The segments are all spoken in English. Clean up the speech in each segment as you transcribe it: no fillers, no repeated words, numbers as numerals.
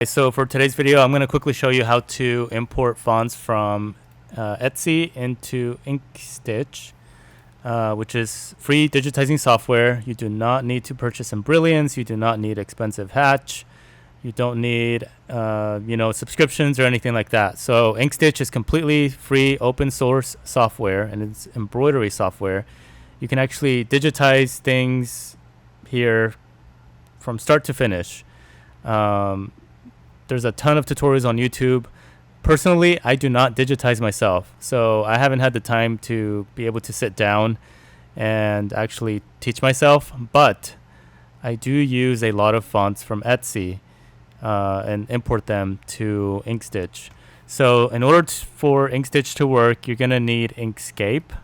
So for today's video, I'm going to quickly show you how to import fonts from Etsy into Inkscape, which is free digitizing software. You do not need to purchase some brilliance. You do not need expensive hatch. You don't need, subscriptions or anything like that. So Inkscape is completely free, open source software, and it's embroidery software. You can actually digitize things here from start to finish. There's a ton of tutorials on YouTube. Personally, I do not digitize myself, so I haven't had the time to be able to sit down and actually teach myself, but I do use a lot of fonts from Etsy and import them to Inkscape. So in order for Inkscape to work, you're going to need Inkscape.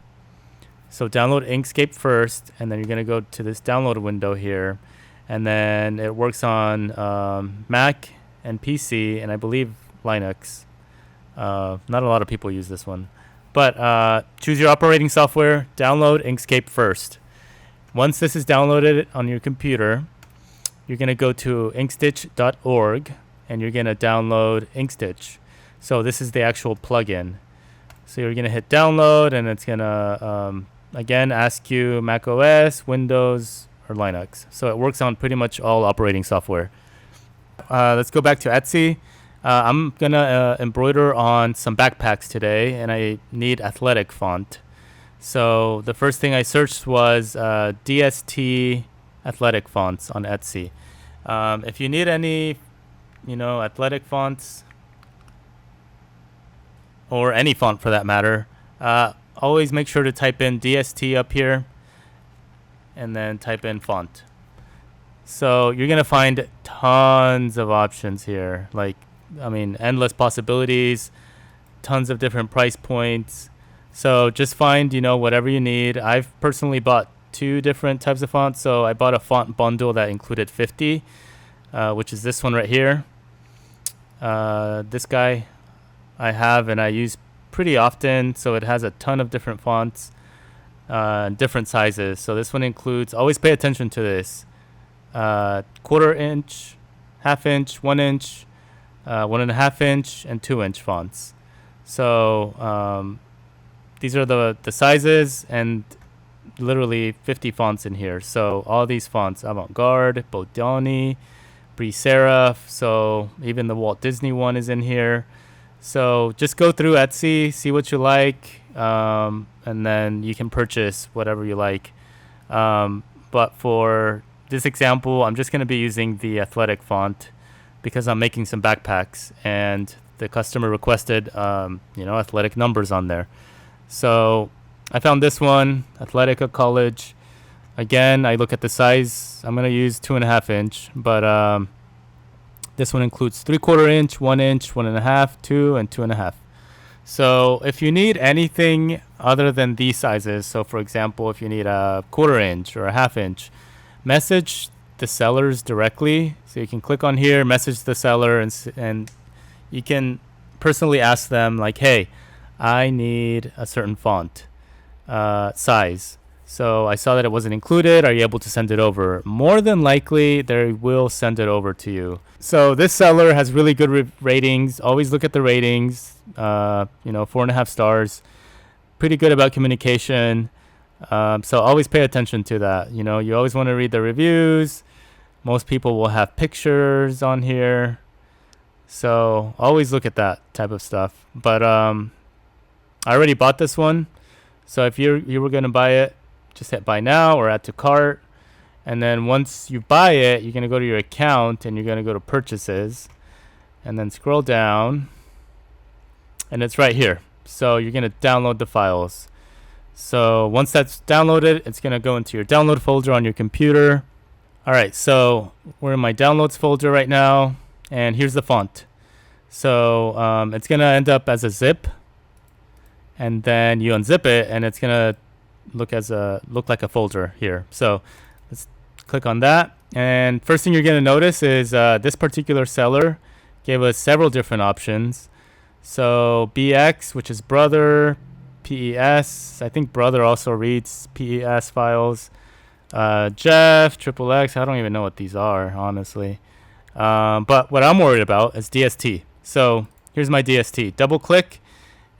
So download Inkscape first, and then you're going to go to this download window here, and then it works on Mac and PC, and I believe Linux. Not a lot of people use this one, but choose your operating software. Download Inkscape first. Once this is downloaded on your computer, you're going to go to inkstitch.org and you're going to download Inkstitch. So this is the actual plugin. So you're going to hit download, and it's going to again ask you Mac OS, Windows, or Linux. So it works on pretty much all operating software. Let's go back to Etsy. I'm gonna embroider on some backpacks today, and I need athletic font. So the first thing I searched was DST athletic fonts on Etsy. If you need any, athletic fonts, or any font for that matter, always make sure to type in DST up here, and then type in font. So you're going to find tons of options here, endless possibilities, tons of different price points. So just find, whatever you need. I've personally bought 2 different types of fonts. So I bought a font bundle that included 50, which is this one right here. This guy I have and I use pretty often. So it has a ton of different fonts, different sizes. So this one includes, always pay attention to this. 1/4 inch, 1/2 inch, 1 inch, 1.5 inch, and 2 inch fonts. So these are the sizes, and literally 50 fonts in here. So all these fonts: Avant-Garde, Bodoni, Brie Serif. So even the Walt Disney one is in here. So just go through Etsy, see what you like, and then you can purchase whatever you like. But for this example, I'm just going to be using the athletic font because I'm making some backpacks, and the customer requested, athletic numbers on there. So I found this one, Athletica College. Again, I look at the size. I'm going to use 2.5 inch, but this one includes 3/4 inch, 1 inch, 1.5, 2, and 2.5. So if you need anything other than these sizes, so for example, if you need a 1/4 inch or a 1/2 inch, message the sellers directly. So you can click on here, message the seller, and you can personally ask them like, hey, I need a certain font size. So I saw that it wasn't included. Are you able to send it over? More than likely, they will send it over to you. So this seller has really good ratings. Always look at the ratings. 4.5 stars. Pretty good about communication. So always pay attention to that. You always want to read the reviews. Most people will have pictures on here. So always look at that type of stuff. But I already bought this one. So if you were going to buy it, just hit buy now or add to cart. And then once you buy it, you're going to go to your account and you're going to go to purchases. And then scroll down. And it's right here. So you're going to download the files. So once that's downloaded, it's going to go into your download folder on your computer. All right, so we're in my downloads folder right now, and here's the font. So it's going to end up as a zip, and then you unzip it, and it's going to look like a folder here. So let's click on that. And first thing you're going to notice is this particular seller gave us several different options. So BX, which is brother, PES. I think brother also reads PES files. Jeff, XXX. I don't even know what these are, honestly. But what I'm worried about is DST. So here's my DST. Double click,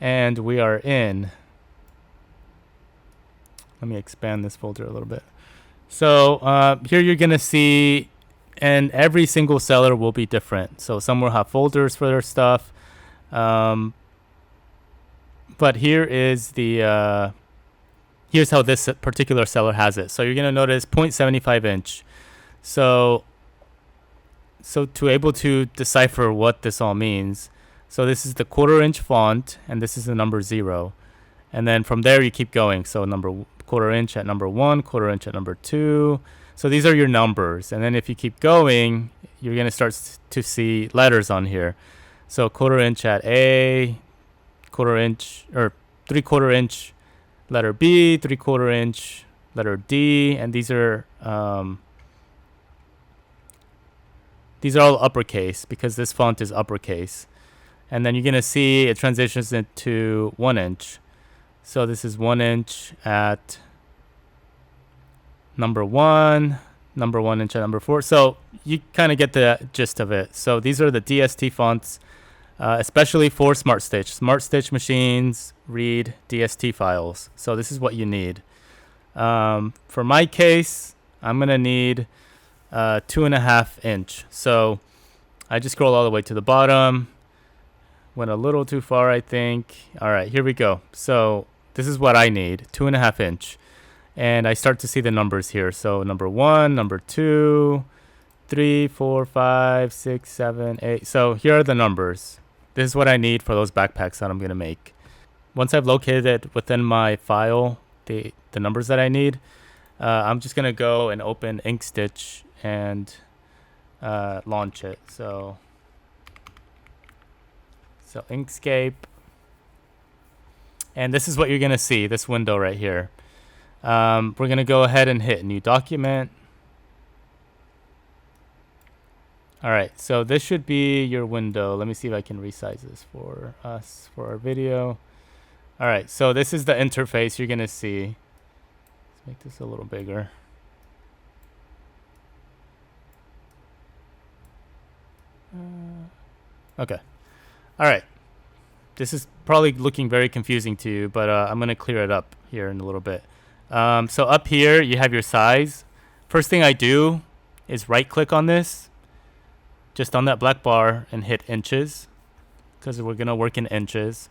and we are in. Let me expand this folder a little bit. So here you're going to see, and every single seller will be different. So some will have folders for their stuff. But here is the, here's how this particular seller has it. So you're going to notice 0.75 inch. So to able to decipher what this all means, so this is the 1/4 inch font, and this is the number 0. And then from there you keep going. So 1/4 inch at number 1, 1/4 inch at number 2. So these are your numbers. And then if you keep going, you're going to start to see letters on here. So 1/4 inch at A, 1/4 inch or 3/4 inch letter B, 3/4 inch letter D, and these are all uppercase because this font is uppercase. And then you're going to see it transitions into 1 inch. So this is 1 inch at number 1, number 1 inch at number 4. So you kind of get the gist of it. So these are the DST fonts, especially for Smartstitch. Smartstitch machines read DST files. So this is what you need. For my case, I'm going to need 2.5 inch. So I just scroll all the way to the bottom. Went a little too far, I think. All right, here we go. So this is what I need, 2.5 inch. And I start to see the numbers here. So number 1, number 2, 3, 4, 5, 6, 7, 8. So here are the numbers. This is what I need for those backpacks that I'm going to make. Once I've located it within my file, the numbers that I need, I'm just going to go and open Inkscape and launch it. So Inkscape. And this is what you're going to see, this window right here. We're going to go ahead and hit new document. All right, so this should be your window. Let me see if I can resize this for us for our video. All right, so this is the interface you're going to see. Let's make this a little bigger. Okay. All right. This is probably looking very confusing to you, but I'm going to clear it up here in a little bit. So up here, you have your size. First thing I do is right-click on this, just on that black bar, and hit inches, because we're going to work in inches.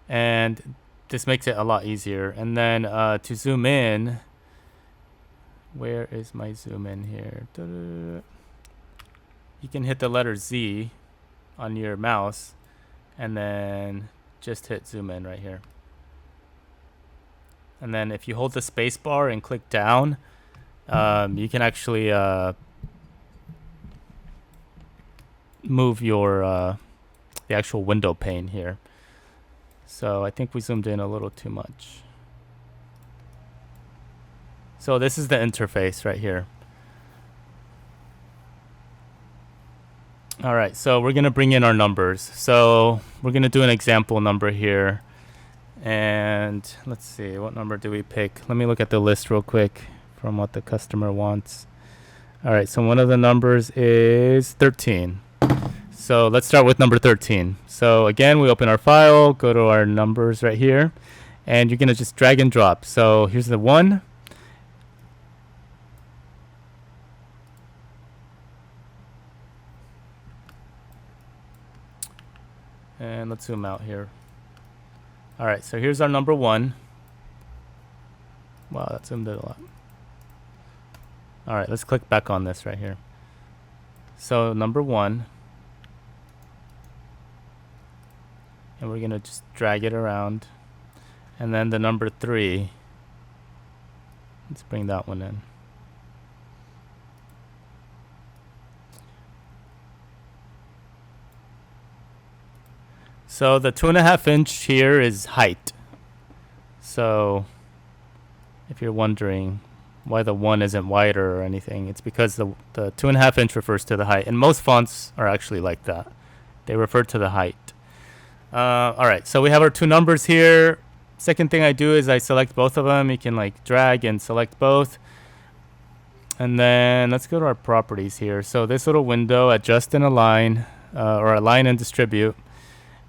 And this makes it a lot easier. And then to zoom in, where is my zoom in here? You can hit the letter Z on your mouse, and then just hit zoom in right here. And then if you hold the space bar and click down, you can actually move your the actual window pane here. So I think we zoomed in a little too much. So this is the interface right here. All right, so we're going to bring in our numbers. So we're going to do an example number here. And let's see, what number do we pick? Let me look at the list real quick from what the customer wants. All right, so one of the numbers is 13. So let's start with number 13. So again, we open our file, go to our numbers right here, and you're going to just drag and drop. So here's the 1. And let's zoom out here. All right, so here's our number 1. Wow, that zoomed in a lot. All right, let's click back on this right here. So number 1. And we're going to just drag it around. And then the number 3. Let's bring that one in. So the 2.5 inch here is height. So if you're wondering why the 1 isn't wider or anything, it's because the 2.5 inch refers to the height. And most fonts are actually like that. They refer to the height. All right, so we have our 2 numbers here. Second thing I do is I select both of them. You can like drag and select both. And then let's go to our properties here. So this little window, adjust and align, or align and distribute.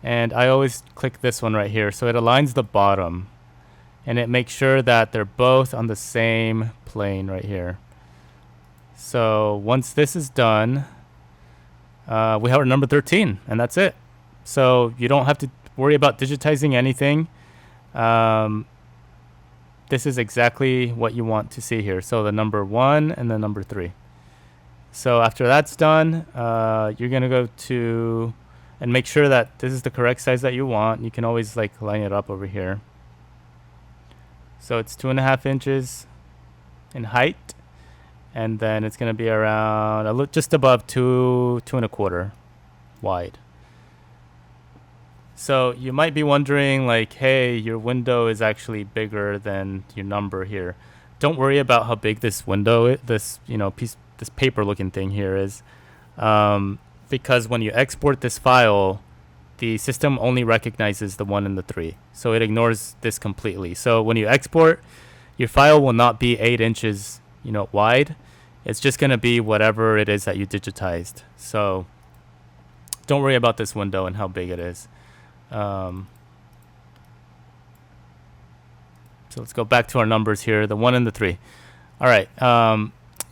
And I always click this one right here. So it aligns the bottom. And it makes sure that they're both on the same plane right here. So once this is done, we have our number 13, and that's it. So you don't have to worry about digitizing anything. This is exactly what you want to see here. So the number 1 and the number 3. So after that's done, you're going to go to and make sure that this is the correct size that you want. You can always like line it up over here. So it's 2.5 inches in height, and then it's going to be around just above 2.25 wide. So you might be wondering, like, hey, your window is actually bigger than your number here. Don't worry about how big this window is, this paper-looking thing here is, because when you export this file, the system only recognizes the 1 and the 3, so it ignores this completely. So when you export, your file will not be 8 inches, wide. It's just going to be whatever it is that you digitized. So don't worry about this window and how big it is. So let's go back to our numbers here, the 1 and the 3. All right.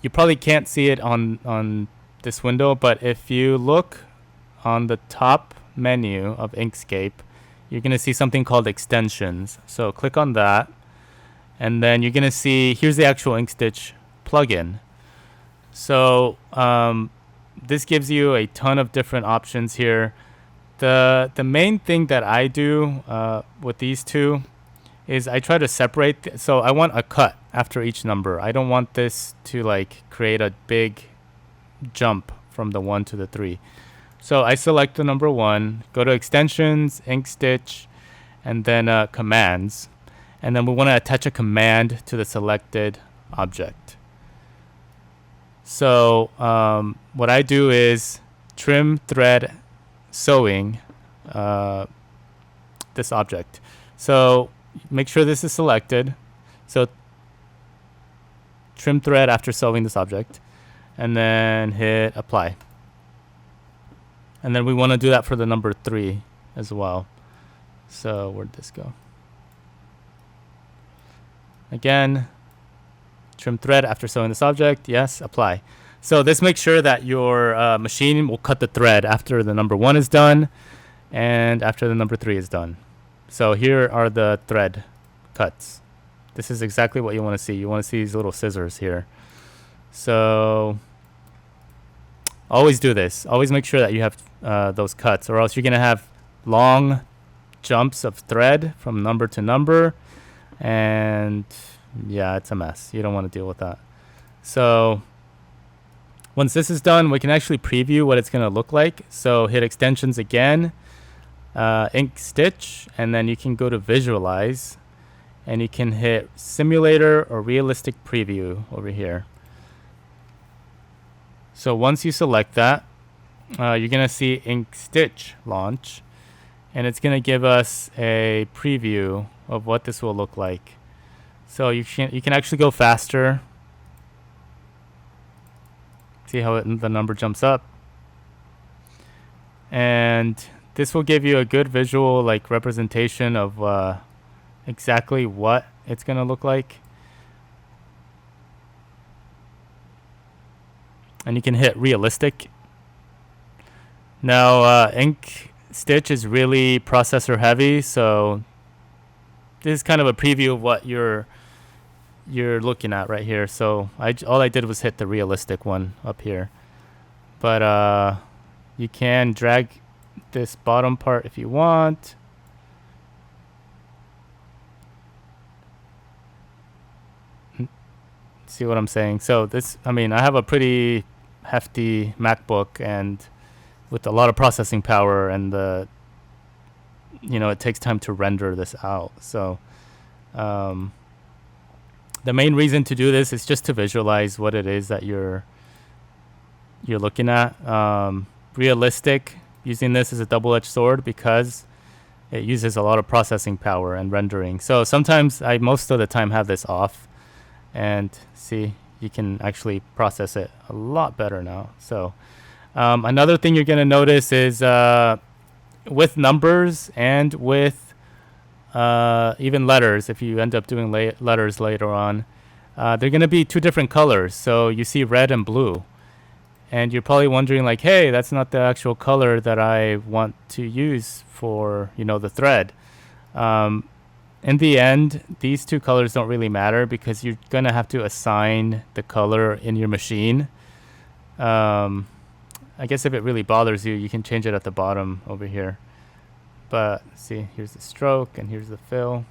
You probably can't see it on this window, but if you look on the top menu of Inkscape, you're going to see something called extensions. So click on that, and then you're going to see here's the actual Inkstitch plugin. So this gives you a ton of different options here. The main thing that I do with these two is I try to separate. So I want a cut after each number. I don't want this to like create a big jump from the 1 to the 3. So I select the number 1, go to extensions, Inkstitch, and then commands. And then we want to attach a command to the selected object. So what I do is trim thread sewing this object. So make sure this is selected. So trim thread after sewing this object, and then hit apply. And then we want to do that for the number 3 as well. So where'd this go? Again, trim thread after sewing this object. Yes, apply. So this makes sure that your machine will cut the thread after the number 1 is done and after the number 3 is done. So here are the thread cuts. This is exactly what you want to see. You want to see these little scissors here. So always do this. Always make sure that you have those cuts, or else you're going to have long jumps of thread from number to number. And yeah, it's a mess. You don't want to deal with that. So once this is done, we can actually preview what it's going to look like. So hit extensions again, Inkstitch, and then you can go to visualize, and you can hit simulator or realistic preview over here. So once you select that, you're going to see Inkstitch launch, and it's going to give us a preview of what this will look like. So you can actually go faster. See how the number jumps up. And this will give you a good visual like representation of exactly what it's going to look like. And you can hit realistic. Now Inkstitch is really processor heavy, so this is kind of a preview of what you're looking at right here. So all I did was hit the realistic one up here, but you can drag this bottom part if you want. See what I'm saying? So this, I have a pretty hefty MacBook, and with a lot of processing power, and it takes time to render this out. So the main reason to do this is just to visualize what it is that you're looking at. Realistic, using this as a double-edged sword because it uses a lot of processing power and rendering. So sometimes I most of the time have this off, and see, you can actually process it a lot better now. So another thing you're going to notice is with numbers and with even letters, if you end up doing letters later on, they're going to be two different colors. So you see red and blue. And you're probably wondering like, hey, that's not the actual color that I want to use for, the thread. In the end, these two colors don't really matter because you're going to have to assign the color in your machine. I guess if it really bothers you, you can change it at the bottom over here. But see, here's the stroke and here's the fill.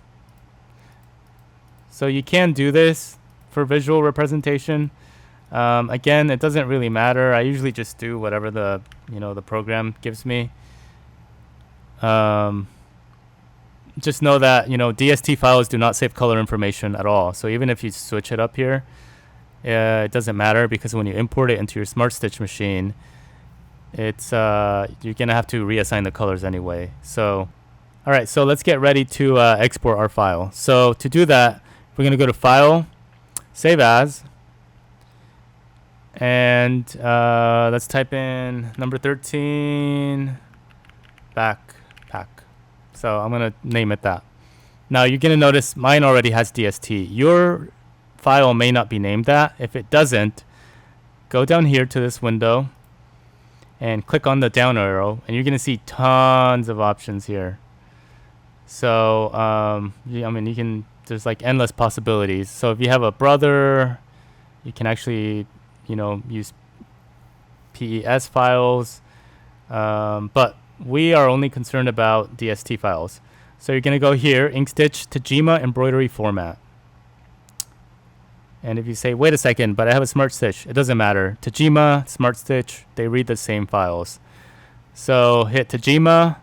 So you can do this for visual representation. Again, it doesn't really matter. I usually just do whatever the program gives me. Just know that DST files do not save color information at all. So even if you switch it up here, it doesn't matter because when you import it into your Smartstitch machine, it's you're gonna have to reassign the colors anyway. So, all right. So let's get ready to export our file. So to do that, we're gonna go to File, Save As. And let's type in number 13 backpack. So I'm going to name it that. Now you're going to notice mine already has DST. Your file may not be named that. If it doesn't, go down here to this window and click on the down arrow, and you're going to see tons of options here. So, there's like endless possibilities. So if you have a brother, you can actually use PES files, but we are only concerned about DST files. So you're going to go here, Inkstitch, Tajima, embroidery format. And if you say, wait a second, but I have a Smartstitch, it doesn't matter. Tajima, Smartstitch, they read the same files. So hit Tajima,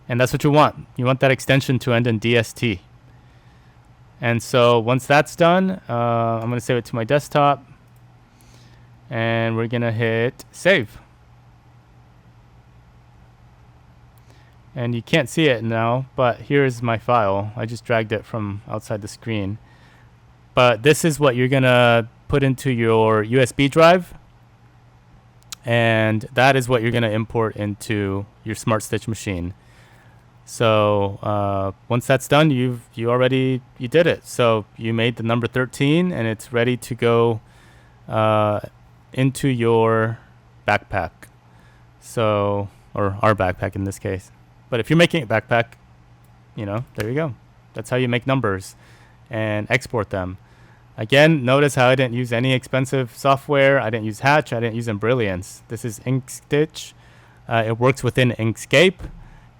and that's what you want. You want that extension to end in DST. And so once that's done, I'm going to save it to my desktop. And we're going to hit save. And you can't see it now, but here's my file. I just dragged it from outside the screen. But this is what you're going to put into your USB drive. And that is what you're going to import into your Smartstitch machine. So once that's done, you did it. So you made the number 13 and it's ready to go into your backpack. So, or our backpack in this case. But if you're making a backpack, there you go. That's how you make numbers and export them. Again, notice how I didn't use any expensive software. I didn't use Hatch. I didn't use Brilliance. This is Inkstitch. It works within Inkscape,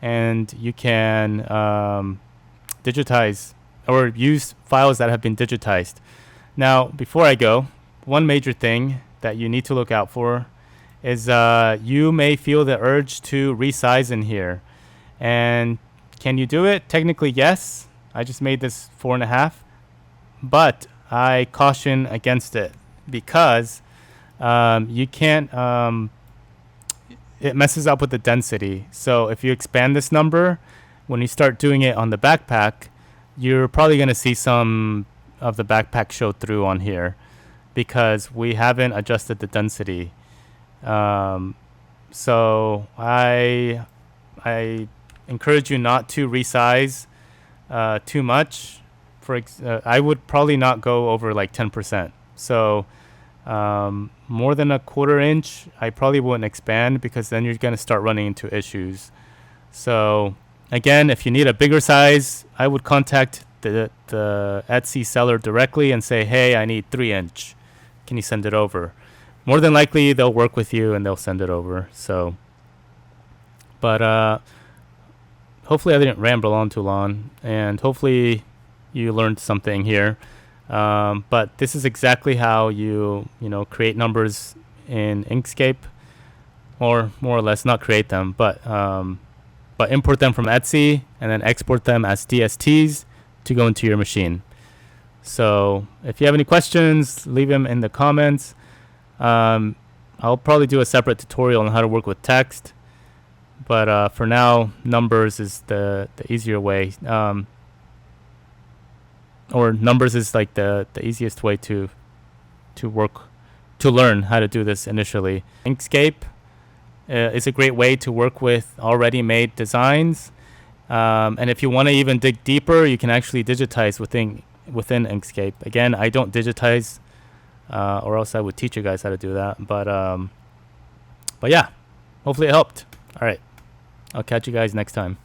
and you can digitize or use files that have been digitized. Now, before I go, one major thing that you need to look out for is you may feel the urge to resize in here. And can you do it? Technically, yes. I just made this 4.5, but I caution against it because you can't. It messes up with the density. So if you expand this number, when you start doing it on the backpack, you're probably going to see some of the backpack show through on here because we haven't adjusted the density. So I encourage you not to resize too much. I would probably not go over like 10%. So more than a 1/4 inch, I probably wouldn't expand because then you're going to start running into issues. So again, if you need a bigger size, I would contact the Etsy seller directly and say, hey, I need 3-inch. Can you send it over? More than likely, they'll work with you and they'll send it over. So, but hopefully I didn't ramble on too long, and hopefully you learned something here. But this is exactly how you create numbers in Inkscape, or more or less not create them, but import them from Etsy and then export them as DSTs to go into your machine. So if you have any questions, leave them in the comments. I'll probably do a separate tutorial on how to work with text, but for now, numbers is the easier way. Or numbers is like the easiest way to to learn how to do this initially. Inkscape is a great way to work with already made designs. And if you want to even dig deeper, you can actually digitize within Inkscape. Again, I don't digitize, or else I would teach you guys how to do that. But yeah, hopefully it helped. All right, I'll catch you guys next time.